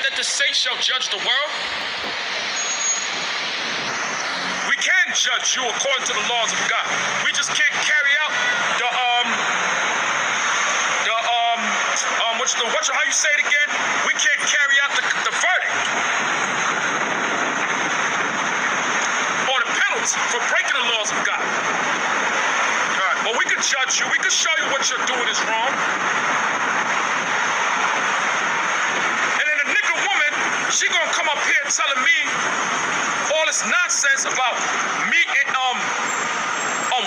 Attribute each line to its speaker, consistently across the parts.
Speaker 1: that the saints shall judge the world? We can judge you according to the laws of God. We just can't carry out how you say it again? We can't carry out the verdict or the penalty for breaking the laws of God. But we can judge you. We can show you what you're doing is wrong. And then the nigga woman, she gonna come up here telling me all this nonsense about me and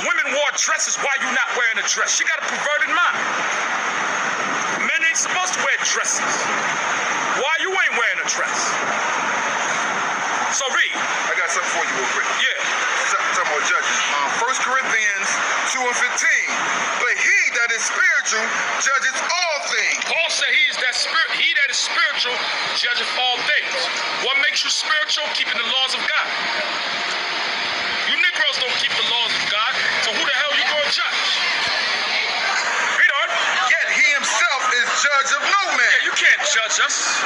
Speaker 1: women wore dresses. Why you not wearing a dress? She got a perverted mind. Men ain't supposed to wear dresses. Why you ain't wearing a dress? So read.
Speaker 2: I got something for you real quick.
Speaker 1: Yeah.
Speaker 2: Talking about judges. 1 Corinthians 2 and 15. But he that is spiritual judges all things.
Speaker 1: Paul said he that is spiritual judgeth all things. What makes you spiritual? Keeping the laws of God. You Negroes don't keep the laws of God, so who the hell you gonna judge? Read on.
Speaker 2: Yet he himself is judge of no man.
Speaker 1: Yeah, you can't judge us.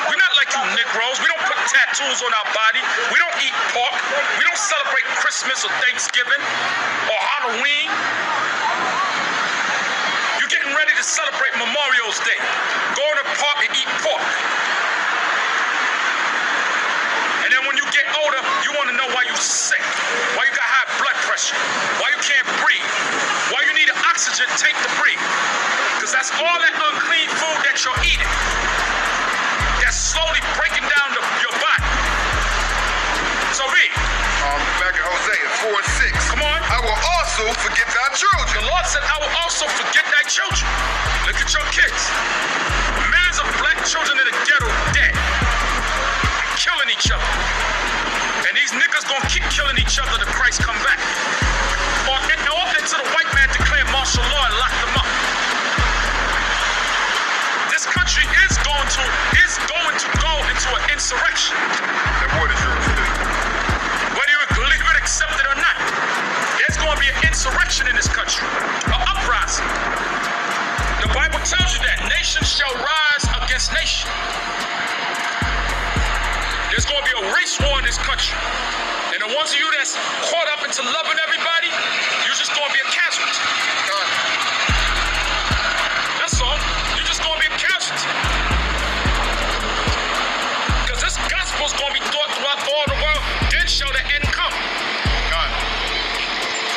Speaker 1: We're not like you Negroes. We don't put tattoos on our body. We don't eat pork. We don't celebrate Christmas or Thanksgiving or Halloween. You're getting ready to celebrate Memorial Day. Go in the park and eat pork. And then when you get older, you want to know why you're sick, why you got high blood pressure, why you can't breathe, why you need an oxygen tank to breathe. Because that's all that unclean food that you're eating that's slowly breaking down your body. So read.
Speaker 2: Back in Hosea 4 and 6.
Speaker 1: Come on.
Speaker 2: I will also forget thy children.
Speaker 1: The Lord said, I will also forget thy children. Look at your kids. Millions of black children in the ghetto dead. Killing each other. And these niggas gonna keep killing each other till Christ come back. Or until the white man declare martial law and lock them up. This country is going to go into an insurrection.
Speaker 2: That word is yours too.
Speaker 1: Whether you believe it, accept it or not, there's going to be an insurrection in this country, an uprising. The Bible tells you that nation shall rise against nation. There's going to be a race war in this country. And the ones of you that's caught up into loving everybody, you're just going to be a casualty. That's all. You're just going to be a casualty. Because this gospel's going to be taught throughout all the world. Then shall the end come.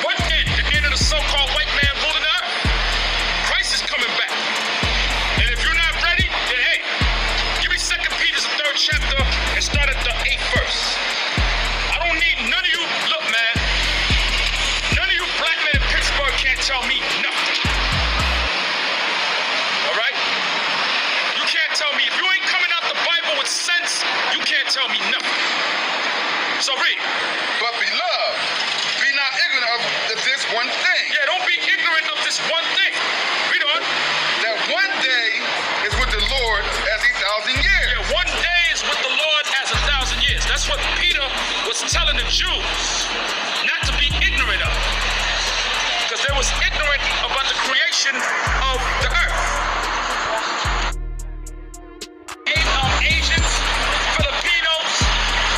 Speaker 1: What end? The end of the so-called white man ruling the earth. Christ is coming back. And if you're not ready, then hey, give me 2 Peter, the 3rd chapter, and start at the 8th verse. I don't need none of you. Look, man. None of you black men in Pittsburgh can't tell me nothing. All right? You can't tell me. If you ain't coming out the Bible with sense, you can't tell me nothing. So read.
Speaker 2: But beloved, be not ignorant of this one thing.
Speaker 1: Yeah, don't be ignorant of this one thing. Read on.
Speaker 2: That one day is with the Lord as 1,000 years.
Speaker 1: Yeah, one day is with the Lord as 1,000 years. That's what Peter was telling the Jews not to be ignorant of. Because they was ignorant about the creation of the earth. Asians, Filipinos,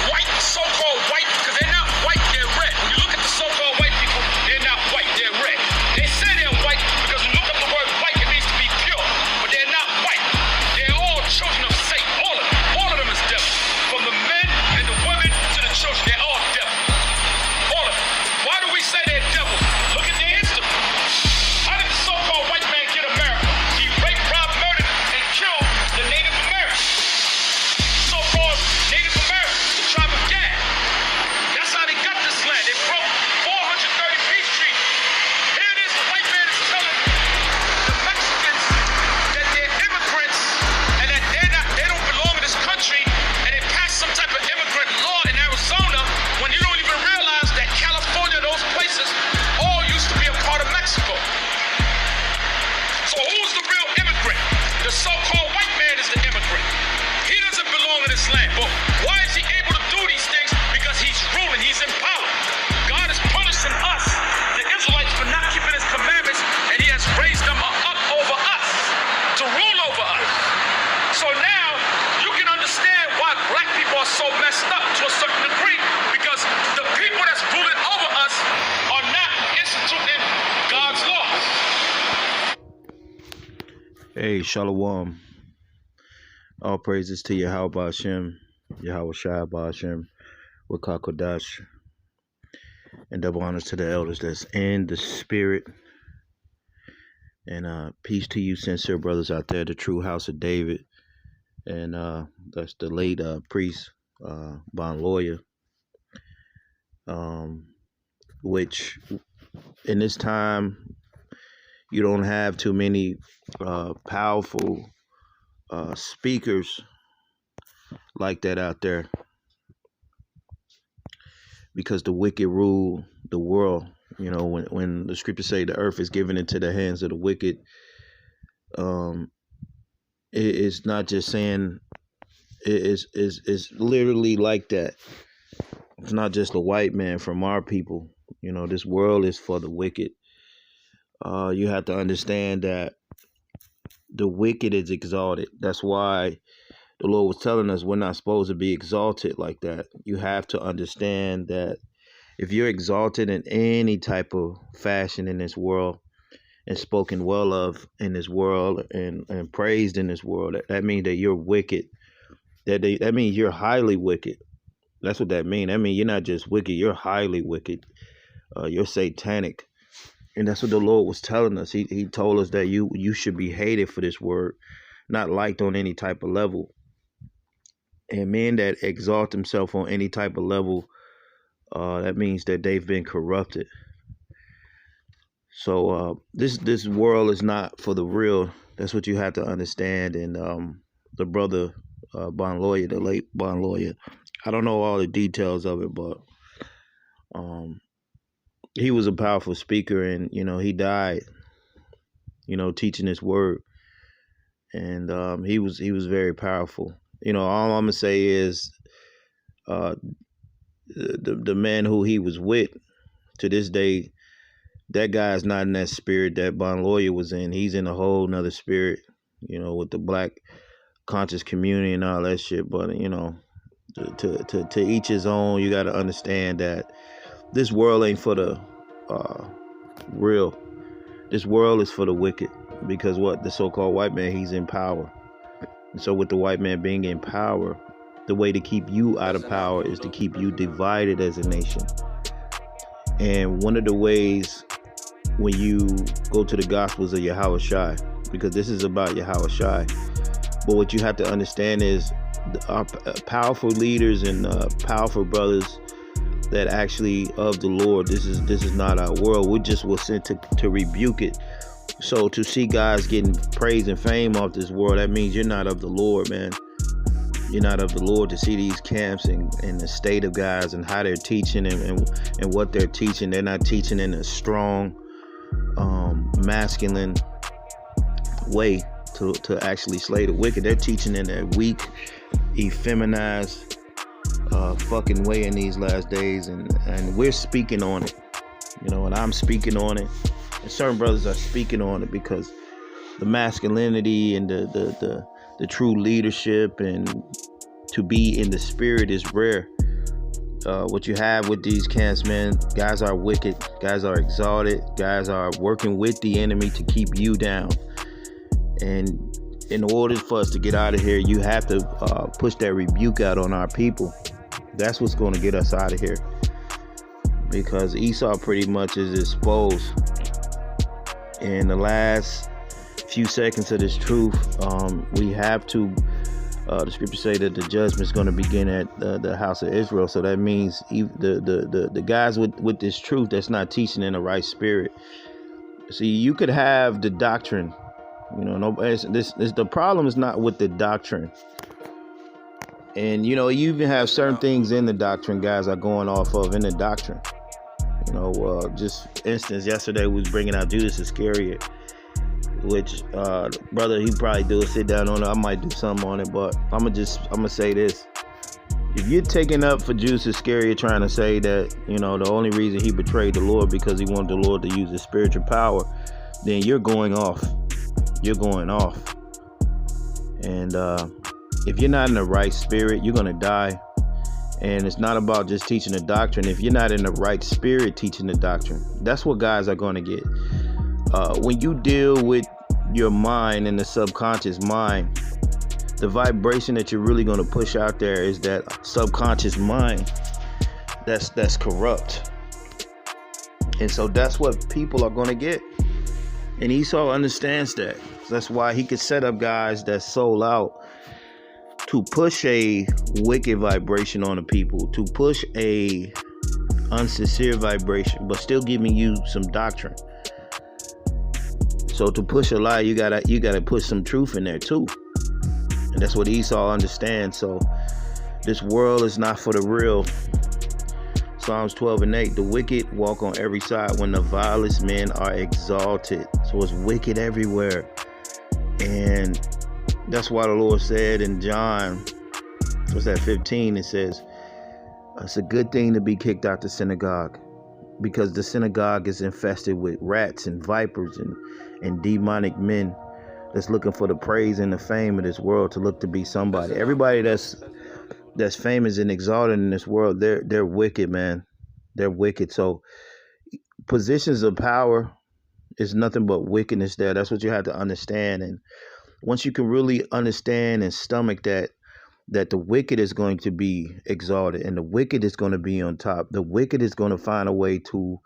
Speaker 1: white, so-called white, because they're not white, they're red. When you look at the so-called white people, they're not white, they're red. They say they're white because when you look up the word white, it means to be pure. But they're not white. They're all children of Satan. All of them. All of them is devil. From the men and the women to the children, they're all devil. All of them. Why do we say they're devil? Look at their history. How did the so-called white man get America? He
Speaker 3: Hey, Shalom. All praises to Yahweh Hashem, Yahweh Shai Hashem, Wakakodash, and double honors to the elders that's in the spirit. And peace to you, sincere brothers out there, the true house of David. And that's the late priest, bond lawyer, which in this time, you don't have too many powerful speakers like that out there, because the wicked rule the world. You know, when the scriptures say the earth is given into the hands of the wicked, it's not just saying it's literally like that. It's not just the white man from our people. You know, this world is for the wicked. You have to understand that the wicked is exalted. That's why the Lord was telling us we're not supposed to be exalted like that. You have to understand that if you're exalted in any type of fashion in this world and spoken well of in this world and praised in this world, that means that you're wicked. That means you're highly wicked. That's what that means. That means you're not just wicked, you're highly wicked. You're satanic. And that's what the Lord was telling us. He told us that you should be hated for this word, not liked on any type of level. And men that exalt themselves on any type of level, that means that they've been corrupted. So this world is not for the real. That's what you have to understand. And the brother bond lawyer, the late bond lawyer, I don't know all the details of it, but he was a powerful speaker, and he died, teaching this word, and he was very powerful. All I'm gonna say is the man who he was with, to this day, that guy is not in that spirit that bond lawyer was in. He's in a whole nother spirit, with the black conscious community and all that shit. But to each his own. You got to understand that this world ain't for the real. This world is for the wicked, because the so-called white man, he's in power. And so with the white man being in power, the way to keep you out of power is to keep you divided as a nation. And one of the ways, when you go to the Gospels of Yahweh Shai, because this is about Yahweh Shai, but what you have to understand is our powerful leaders and powerful brothers that actually of the Lord. This is not our world. We just were sent to rebuke it. So to see guys getting praise and fame off this world, that means you're not of the Lord, man. You're not of the Lord. To see these camps and the state of guys and how they're teaching and what they're teaching, they're not teaching in a strong, masculine way to actually slay the wicked. They're teaching in a weak, effeminized fucking way in these last days, and we're speaking on it, and I'm speaking on it, and certain brothers are speaking on it, because the masculinity and the true leadership and to be in the spirit is rare. What you have with these camps, man, guys are wicked, guys are exalted, guys are working with the enemy to keep you down. And in order for us to get out of here, you have to push that rebuke out on our people. That's what's going to get us out of here, because Esau pretty much is exposed. In the last few seconds of this truth, we have to, the scriptures say that the judgment is going to begin at the house of Israel. So that means the guys with this truth that's not teaching in the right spirit. See, you could have the doctrine, the problem is not with the doctrine. And, you even have certain things in the doctrine guys are going off of in the doctrine. Just instance, yesterday we was bringing out Judas Iscariot, which, brother, he probably do a sit down on it. I might do something on it, but I'm gonna say this. If you're taking up for Judas Iscariot trying to say that, the only reason he betrayed the Lord because he wanted the Lord to use his spiritual power, then you're going off. You're going off. And, if you're not in the right spirit, you're going to die. And it's not about just teaching the doctrine. If you're not in the right spirit teaching the doctrine, that's what guys are going to get. When you deal with your mind and the subconscious mind. The vibration that you're really going to push out there is that subconscious mind that's corrupt. And so that's what people are going to get. And Esau understands that. That's why he could set up guys that's sold out to push a wicked vibration on the people, to push a unsincere vibration, but still giving you some doctrine. So to push a lie, you gotta push some truth in there too. And that's what Esau understands. So this world is not for the real. Psalms 12:8, the wicked walk on every side when the vilest men are exalted. So it's wicked everywhere. And that's why the Lord said in John, what's that, 15, it says, it's a good thing to be kicked out the synagogue, because the synagogue is infested with rats and vipers and demonic men that's looking for the praise and the fame of this world, to look to be somebody. Everybody that's famous and exalted in this world, they're wicked, man. They're wicked. So positions of power is nothing but wickedness there. That's what you have to understand. And once you can really understand and stomach that the wicked is going to be exalted and the wicked is going to be on top, the wicked is going to find a way to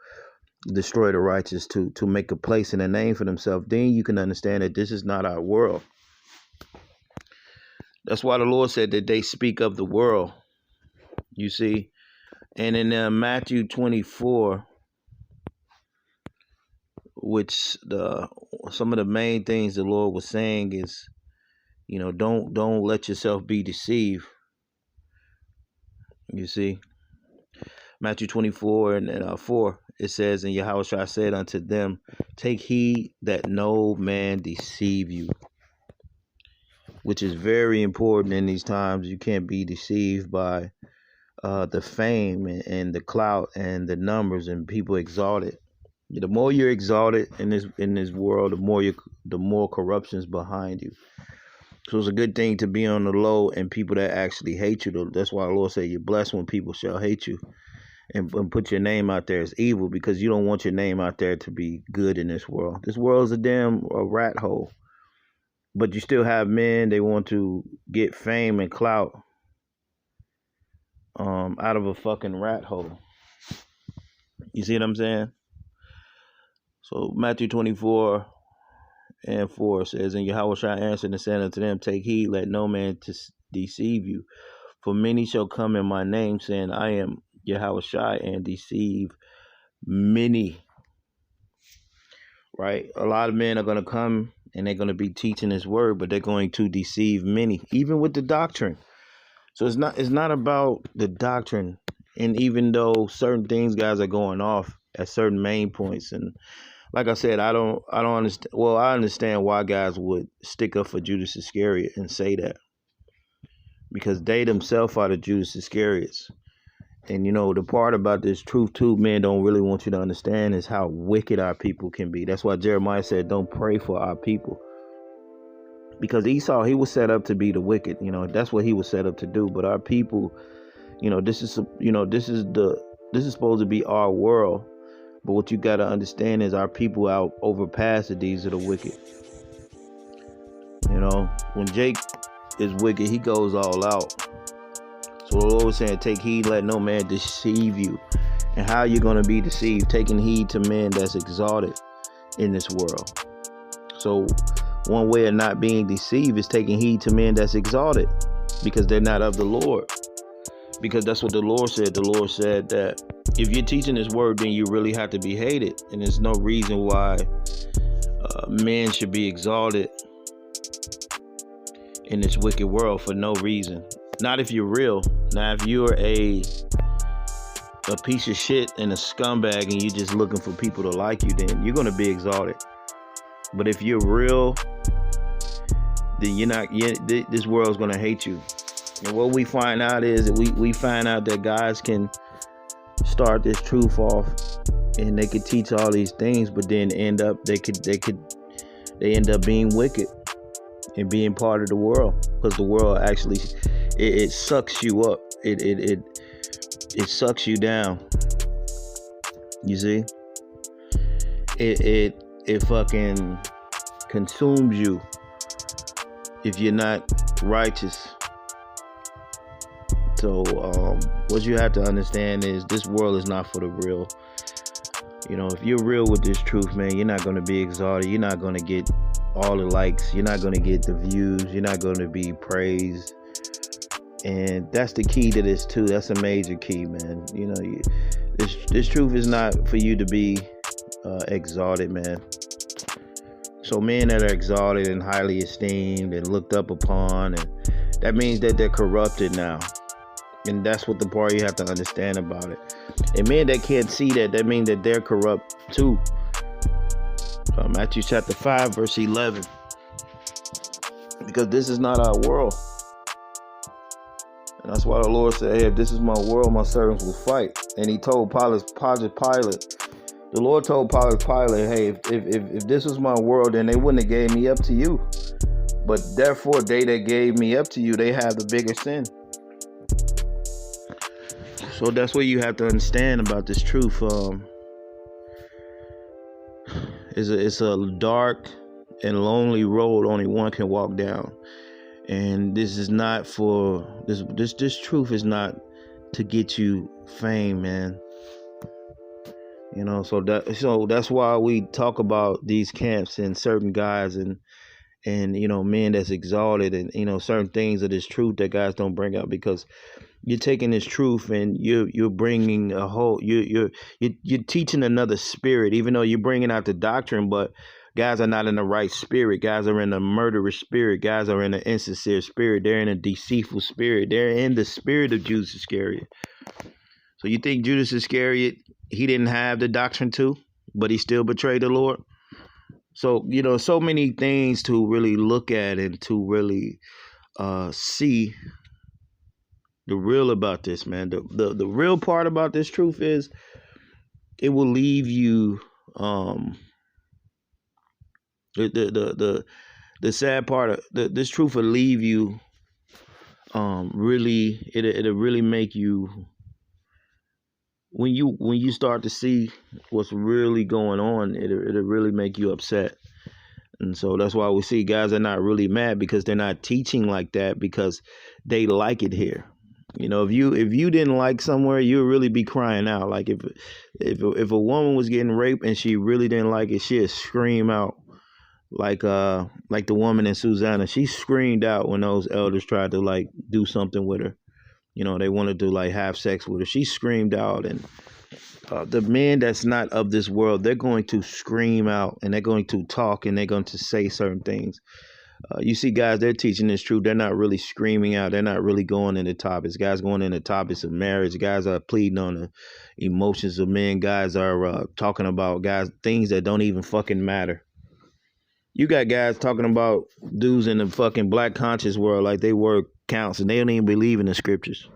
Speaker 3: destroy the righteous, to make a place and a name for themselves, then you can understand that this is not our world. That's why the Lord said that they speak of the world, you see. And in Matthew 24, which some of the main things the Lord was saying is, don't let yourself be deceived. You see, Matthew 24 and 4, it says, and Yahushua said unto them, take heed that no man deceive you. Which is very important in these times. You can't be deceived by the fame and the clout and the numbers and people exalted. The more you're exalted in this world, the more corruption's behind you. So it's a good thing to be on the low and people that actually hate you. That's why the Lord said you're blessed when people shall hate you and put your name out there as evil, because you don't want your name out there to be good in this world. This world is a rat hole. But you still have men, they want to get fame and clout out of a fucking rat hole. You see what I'm saying? So Matthew 24 and 4 says, and Yahushua answered and said unto them, take heed, let no man deceive you. For many shall come in my name, saying, I am Yahushua, and deceive many. Right? A lot of men are going to come and they're going to be teaching his word, but they're going to deceive many, even with the doctrine. So it's not about the doctrine. And even though certain things guys are going off at certain main points, and like I said, I don't understand. Well, I understand why guys would stick up for Judas Iscariot and say that, because they themselves are the Judas Iscariots. And the part about this truth too, men don't really want you to understand, is how wicked our people can be. That's why Jeremiah said, don't pray for our people. Because Esau, he was set up to be the wicked. That's what he was set up to do. But our people, this is supposed to be our world. But what you got to understand is our people out overpass the deeds of the wicked. When Jake is wicked, he goes all out. So the Lord was saying, take heed, let no man deceive you. And how you're going to be deceived? Taking heed to men that's exalted in this world. So one way of not being deceived is taking heed to men that's exalted, because they're not of the Lord. Because that's what the Lord said. The Lord said that if you're teaching this word, then you really have to be hated. And there's no reason why men should be exalted in this wicked world for no reason. Not if you're real. Now, if you're a piece of shit and a scumbag and you're just looking for people to like you, then you're going to be exalted. But if you're real, then you're not. This world's going to hate you. And what we find out is that we find out that guys can start this truth off and they could teach all these things, but then end up they end up being wicked and being part of the world, because the world actually it sucks you up. It sucks you down. You see? It fucking consumes you if you're not righteous. So what you have to understand is this world is not for the real. You know, if you're real with this truth, man, you're not going to be exalted. You're not going to get all the likes. You're not going to get the views. You're not going to be praised. And that's the key to this too. That's a major key, man. You know, this truth is not for you to be exalted, man. So men that are exalted and highly esteemed and looked up upon, and that means that they're corrupted now. And that's what the part you have to understand about it. And men that can't see that, that means that they're corrupt too. Matthew chapter 5, verse 11. Because this is not our world. And that's why the Lord said, hey, if this is my world, my servants will fight. And he told Pilate, the Lord told Pilate, hey, if this was my world, then they wouldn't have gave me up to you. But therefore, they that gave me up to you, they have the bigger sin. So that's what you have to understand about this truth. It's a dark and lonely road only one can walk down. And this is not for this truth is not to get you fame, man. You know, so that's why we talk about these camps and certain guys and you know, men that's exalted and, you know, certain things of this truth that guys don't bring out, because you're taking this truth and you're bringing a whole you're teaching another spirit, even though you're bringing out the doctrine, but guys are not in the right spirit. Guys are in a murderous spirit. Guys are in an insincere spirit. They're in a deceitful spirit. They're in the spirit of Judas Iscariot. So you think Judas Iscariot, he didn't have the doctrine too, but he still betrayed the Lord? So, you know, so many things to really look at and to really see the real about this, man. The real part about this truth is it will leave you the sad part of this truth will leave you really it'll really make you, when you start to see what's really going on, it'll really make you upset. And so that's why we see guys are not really mad, because they're not teaching like that, because they like it here. You know, if you didn't like somewhere, you'd really be crying out. Like if a woman was getting raped and she really didn't like it, she'd scream out. Like the woman in Susanna, she screamed out when those elders tried to like do something with her. You know, they wanted to like have sex with her. She screamed out. And the men that's not of this world, they're going to scream out and they're going to talk and they're going to say certain things. You see guys, they're teaching this truth. They're not really screaming out. They're not really going into topics. Guys going into topics of marriage. Guys are pleading on the emotions of men. Guys are talking about things that don't even fucking matter. You got guys talking about dudes in the fucking black conscious world like they word counts, and they don't even believe in the scriptures.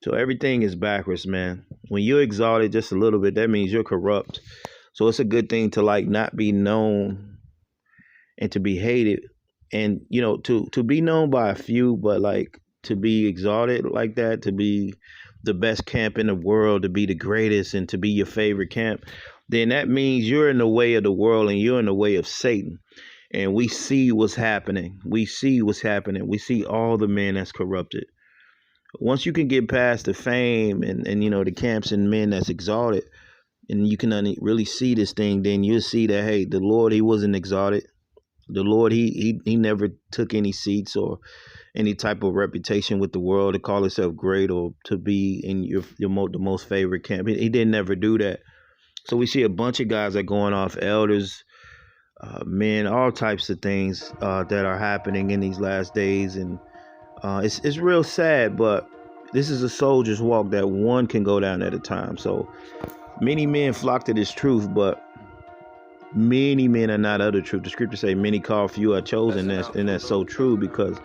Speaker 3: So everything is backwards, man. When you're exalted just a little bit, that means you're corrupt. So it's a good thing to like not be known and to be hated, and you know, to be known by a few, but like to be exalted like that, to be the best camp in the world, to be the greatest, and to be your favorite camp, then that means you're in the way of the world and you're in the way of Satan. And we see what's happening. We see what's happening. We see all the men that's corrupted. Once you can get past the fame and you know, the camps and men that's exalted, and you can really see this thing, then you'll see that, hey, the Lord, he wasn't exalted. The Lord, he never took any seats or any type of reputation with the world to call himself great or to be in the most favorite camp. He didn't never do that. So we see a bunch of guys that are going off, elders, men, all types of things that are happening in these last days. And it's real sad, but this is a soldier's walk that one can go down at a time. So many men flock to this truth, but many men are not of the truth. The scriptures say many called, few are chosen. And that's so true, because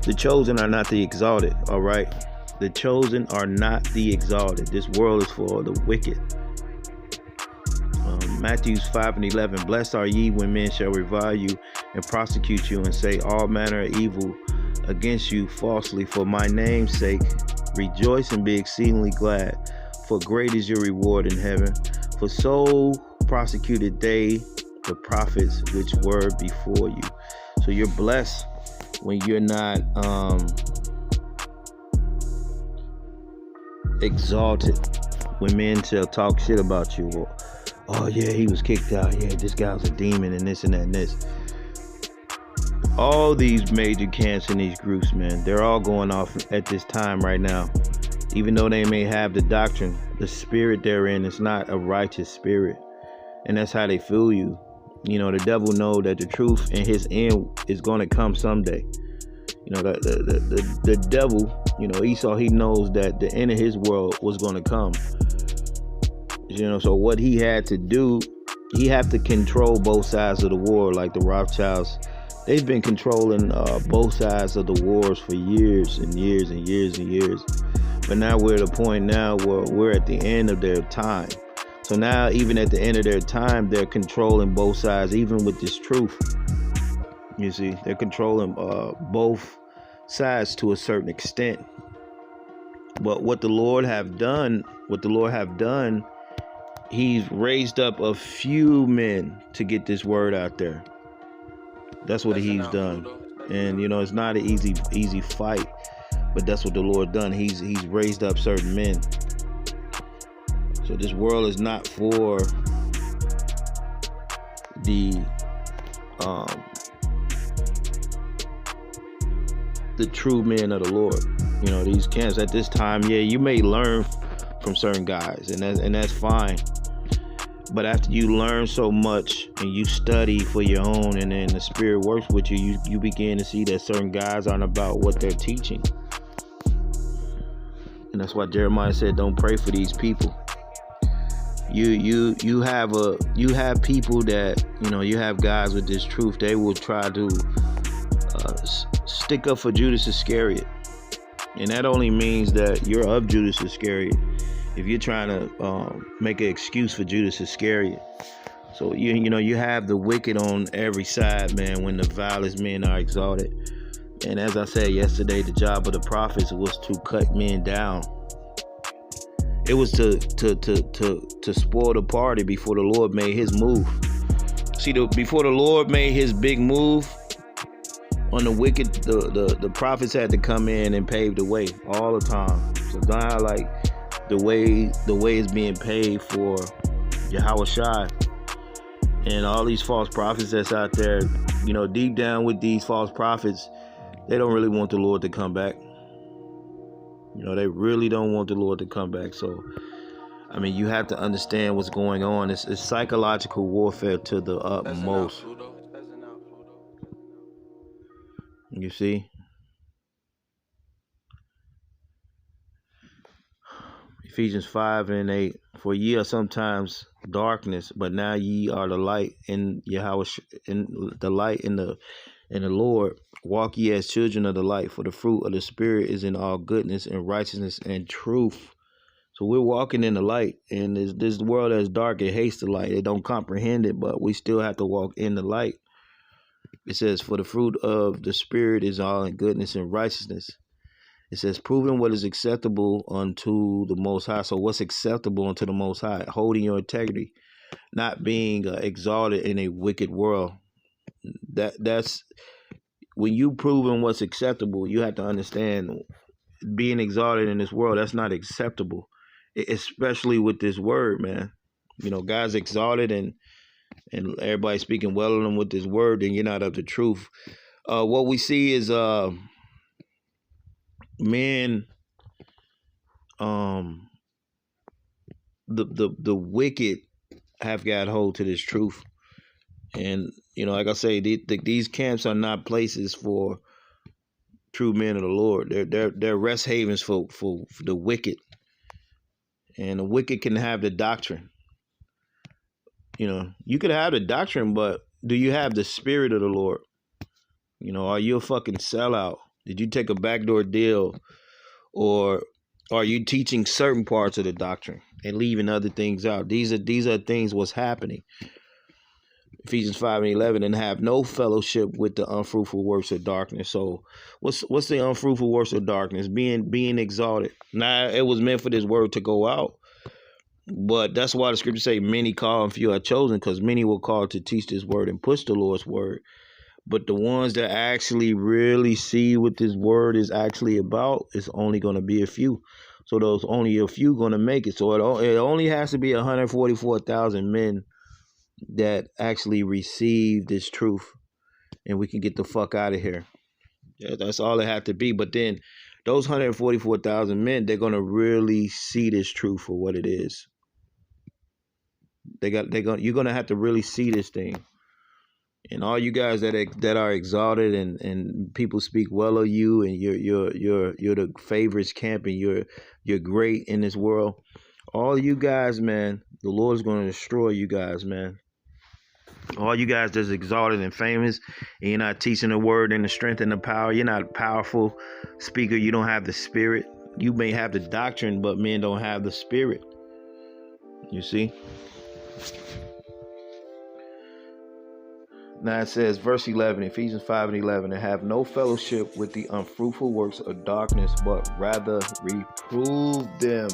Speaker 3: the chosen are not the exalted. All right. The chosen are not the exalted. This world is for the wicked. Matthew 5:11, blessed are ye when men shall revile you and prosecute you and say all manner of evil against you falsely for my name's sake. Rejoice and be exceedingly glad, for great is your reward in heaven. For so prosecuted they the prophets which were before you. So you're blessed when you're not exalted. When men shall talk shit about you, or, oh yeah, he was kicked out, yeah, this guy was a demon, and this and that and this. All these major camps and these groups, man, they're all going off at this time right now. Even though they may have the doctrine, the spirit they're in is not a righteous spirit. And that's how they fool you. You know, the devil know that the truth in his end is going to come someday. You know, the devil, you know, Esau, he knows that the end of his world was going to come. You know, so what he had to do, he had to control both sides of the war, like the Rothschilds. They've been controlling both sides of the wars for years and years and years and years. But now we're at a point now where we're at the end of their time. So now, even at the end of their time, they're controlling both sides, even with this truth. You see, they're controlling both sides to a certain extent. But what the Lord have done, he's raised up a few men to get this word out there. That's what he's done. And, you know, it's not an easy fight. But that's what the Lord done. He's raised up certain men. So this world is not for the true men of the Lord. You know, these camps at this time, yeah, you may learn from certain guys, and that's fine. But after you learn so much and you study for your own, and then the Spirit works with you, you begin to see that certain guys aren't about what they're teaching. And that's why Jeremiah said, don't pray for these people. You have people that, you know, you have guys with this truth. They will try to stick up for Judas Iscariot. And that only means that you're of Judas Iscariot if you're trying to make an excuse for Judas Iscariot. So you know you have the wicked on every side, man, when the vilest men are exalted. And as I said yesterday, the job of the prophets was to cut men down. It was to spoil the party before the Lord made his move. See, before the Lord made his big move on the wicked, the prophets had to come in and pave the way all the time. So now, like the way is being paved for Yahweh Shai and all these false prophets that's out there. You know, deep down with these false prophets, they don't really want the Lord to come back. You know, they really don't want the Lord to come back. So, I mean, you have to understand what's going on. It's psychological warfare to the utmost. You see? Ephesians 5:8. For ye are sometimes darkness, but now ye are the light in Yahweh, in the light in the Lord. Walk ye as children of the light, for the fruit of the Spirit is in all goodness and righteousness and truth. So we're walking in the light, and this world that's dark, it hates the light. It don't comprehend it, but we still have to walk in the light. It says, for the fruit of the Spirit is all in goodness and righteousness. It says, proving what is acceptable unto the Most High. So what's acceptable unto the Most High? Holding your integrity, not being exalted in a wicked world. That's when you proving what's acceptable. You have to understand being exalted in this world, that's not acceptable, especially with this word, man. You know, God's exalted and everybody speaking well of them with this word, then you're not of the truth. What we see is men, the wicked have got hold to this truth. And, you know, like I say, these camps are not places for true men of the Lord. They're rest havens for the wicked. And the wicked can have the doctrine. You know, you could have the doctrine, but do you have the Spirit of the Lord? You know, are you a fucking sellout? Did you take a backdoor deal? Or are you teaching certain parts of the doctrine and leaving other things out? These are things what's happening. Ephesians 5:11, and have no fellowship with the unfruitful works of darkness. So what's the unfruitful works of darkness? Being exalted. Now, it was meant for this word to go out. But that's why the scriptures say many call and few are chosen, because many will call to teach this word and push the Lord's word. But the ones that actually really see what this word is actually about is only going to be a few. So those only a few going to make it. So it only has to be 144,000 men that actually receive this truth, and we can get the fuck out of here. Yeah, that's all it had to be. But then those 144,000 men, they're going to really see this truth for what it is. You're going to have to really see this thing. And all you guys that are exalted and people speak well of you, and you're the favorites camp, and you're great in this world. All you guys, man, the Lord's going to destroy you guys, man. All you guys that's exalted and famous, and you're not teaching the word and the strength and the power. You're not a powerful speaker. You don't have the spirit. You may have the doctrine, but men don't have the spirit. You see? Now it says, verse 11, Ephesians 5 and 11, and have no fellowship with the unfruitful works of darkness, but rather reprove them.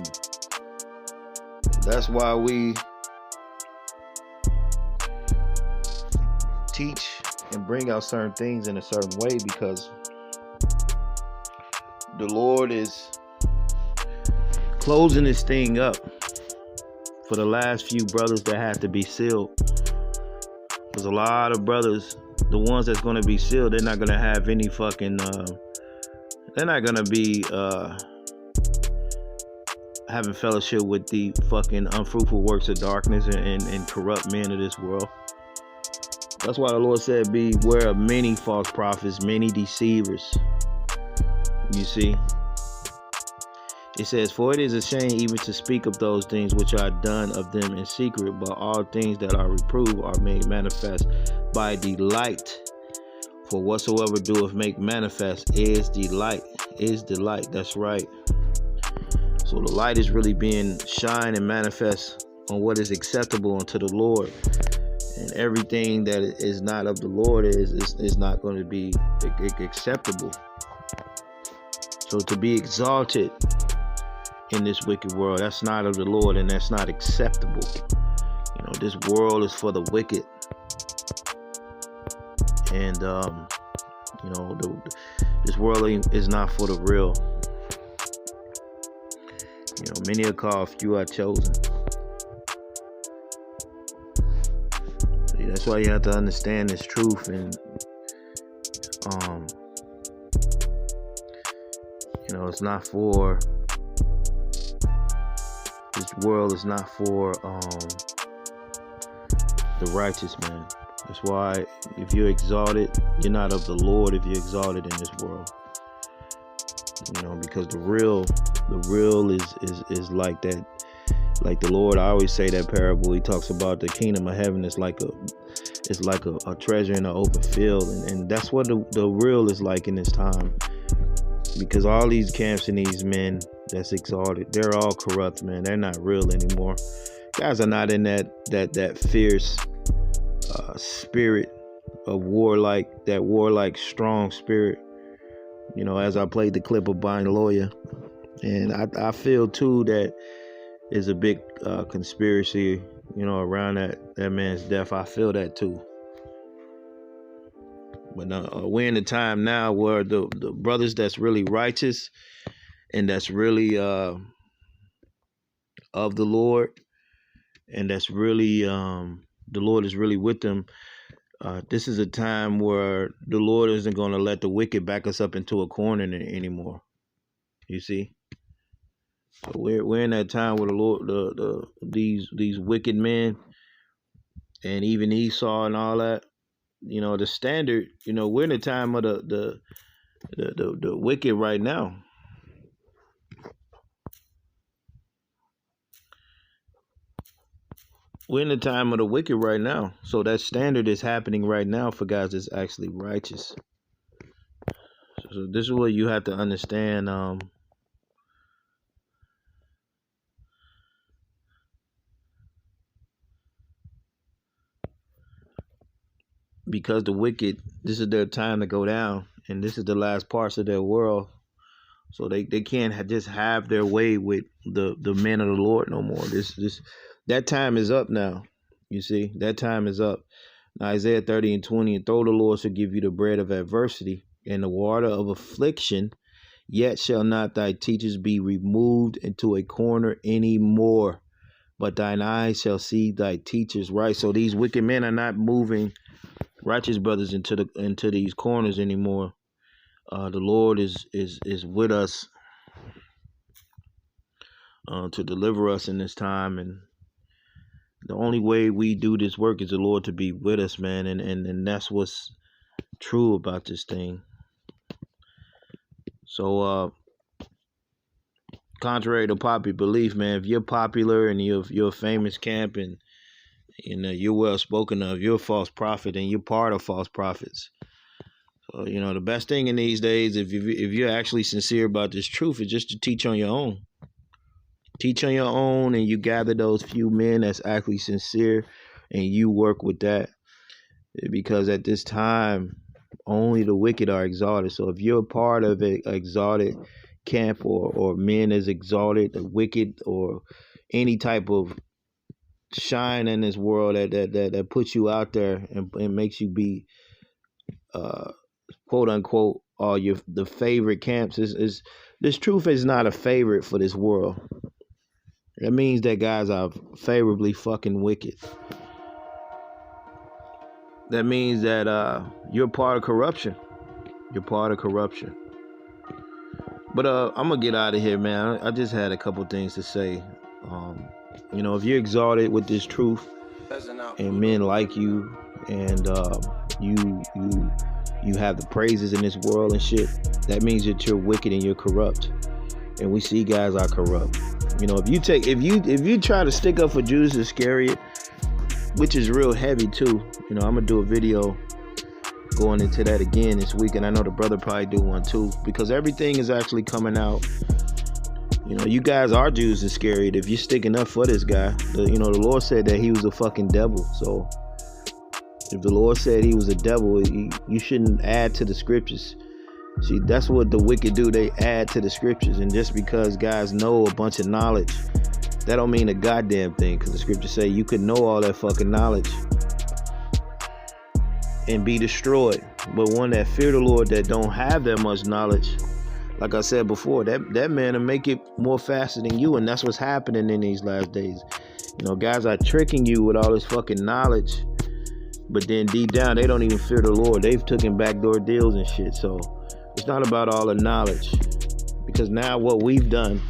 Speaker 3: That's why we teach and bring out certain things in a certain way, because the Lord is closing this thing up for the last few brothers that had to be sealed. There's a lot of brothers, the ones that's going to be sealed, they're not going to have any fucking, they're not going to be having fellowship with the fucking unfruitful works of darkness and corrupt men of this world. That's why the Lord said, beware of many false prophets, many deceivers. You see? It says, for it is a shame even to speak of those things which are done of them in secret, but all things that are reproved are made manifest by delight. For whatsoever doeth make manifest is delight. That's right. So the light is really being shined and manifest on what is acceptable unto the Lord. And everything that is not of the Lord is not going to be acceptable. So to be exalted in this wicked world, that's not of the Lord, and that's not acceptable. You know, this world is for the wicked, and you know, this world is not for the real. You know, many are called, few are chosen. See, that's why you have to understand this truth, and you know, it's not for. This world is not for the righteous, man. That's why if you're exalted, you're not of the Lord if you're exalted in this world. You know, because the real is like that. Like the Lord, I always say that parable. He talks about the kingdom of heaven is like a treasure in an open field, and that's what the real is like in this time. Because all these camps and these men that's exalted, they're all corrupt, man. They're not real anymore. Guys are not in that fierce spirit of warlike strong spirit. You know, as I played the clip of Buying Lawyer, and I feel too that is a big conspiracy, you know, around that man's death. I feel that too. But we're in a time now where the brothers that's really righteous and that's really of the Lord, and that's really the Lord is really with them. This is a time where the Lord isn't going to let the wicked back us up into a corner anymore. You see, so we're in that time where the Lord, these wicked men, and even Esau and all that. You know, the standard, you know, we're in the time of the wicked right now. We're in the time of the wicked right now. So that standard is happening right now for guys that's actually righteous. So this is what you have to understand. Because the wicked, this is their time to go down, and this is the last parts of their world. So they can't just have their way with the men of the Lord no more. That time is up now. You see, that time is up. Now, Isaiah 30 and 20, and though the Lord shall give you the bread of adversity and the water of affliction, yet shall not thy teachers be removed into a corner any more, but thine eyes shall see thy teachers right. So these wicked men are not moving righteous brothers into these corners anymore. The Lord is with us to deliver us in this time, and the only way we do this work is the Lord to be with us, man, and that's what's true about this thing. So contrary to popular belief, man, if you're popular and you're a famous camp and you're well spoken of, you're a false prophet and you're part of false prophets. So, the best thing in these days, if you're actually sincere about this truth, is just to teach on your own. Teach on your own, and you gather those few men that's actually sincere, and you work with that. Because at this time, only the wicked are exalted. So if you're a part of an exalted camp or men as exalted, the wicked, or any type of shine in this world that puts you out there and makes you be quote unquote the favorite camps, is this truth is not a favorite for this world. That means that guys are favorably fucking wicked. That means that you're part of corruption. You're part of corruption. But I'm gonna get out of here, man. I just had a couple things to say. If you're exalted with this truth, and men like you, and you have the praises in this world and shit, that means that you're wicked and you're corrupt. And we see guys are corrupt. If you try to stick up for Judas Iscariot, which is real heavy too. I'm gonna do a video going into that again this week, and I know the brother probably do one too, because everything is actually coming out. You guys are Judas Iscariot if you're sticking up for this guy. The Lord said that he was a fucking devil. So if the Lord said he was a devil, you shouldn't add to the scriptures. See, that's what the wicked do. They add to the scriptures. And just because guys know a bunch of knowledge, that don't mean a goddamn thing, because the scriptures say you could know all that fucking knowledge and be destroyed. But one that fear the Lord, that don't have that much knowledge, like I said before, that man will make it more faster than you. And that's what's happening in these last days. Guys are tricking you with all this fucking knowledge, but then deep down they don't even fear the Lord. They've taken backdoor deals and shit. So it's not about all the knowledge, because now what we've done,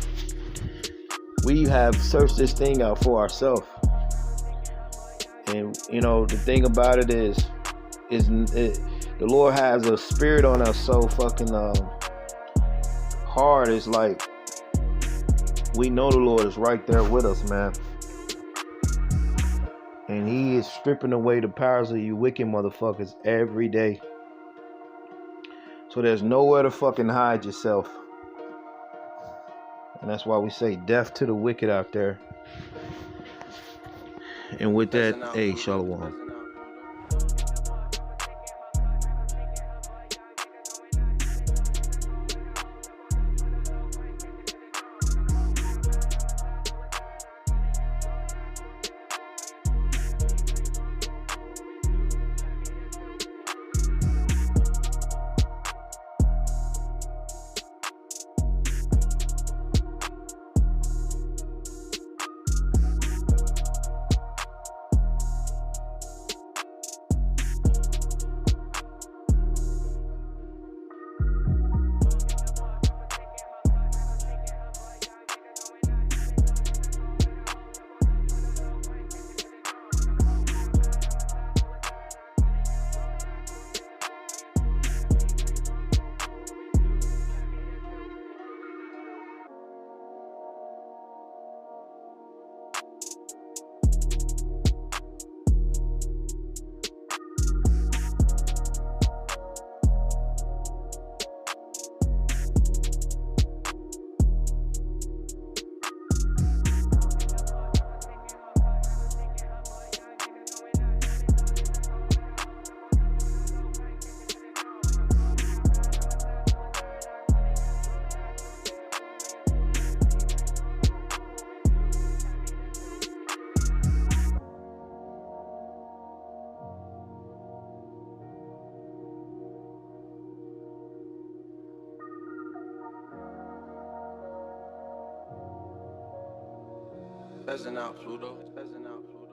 Speaker 3: we have searched this thing out for ourselves. And the thing about it is the Lord has a spirit on us so fucking hard. It's like we know the Lord is right there with us, man, and he is stripping away the powers of you wicked motherfuckers every day. So there's nowhere to fucking hide yourself. And that's why we say death to the wicked out there. And with that, hey, shalom.
Speaker 4: Peasant out, Pluto. Peasant out, Pluto.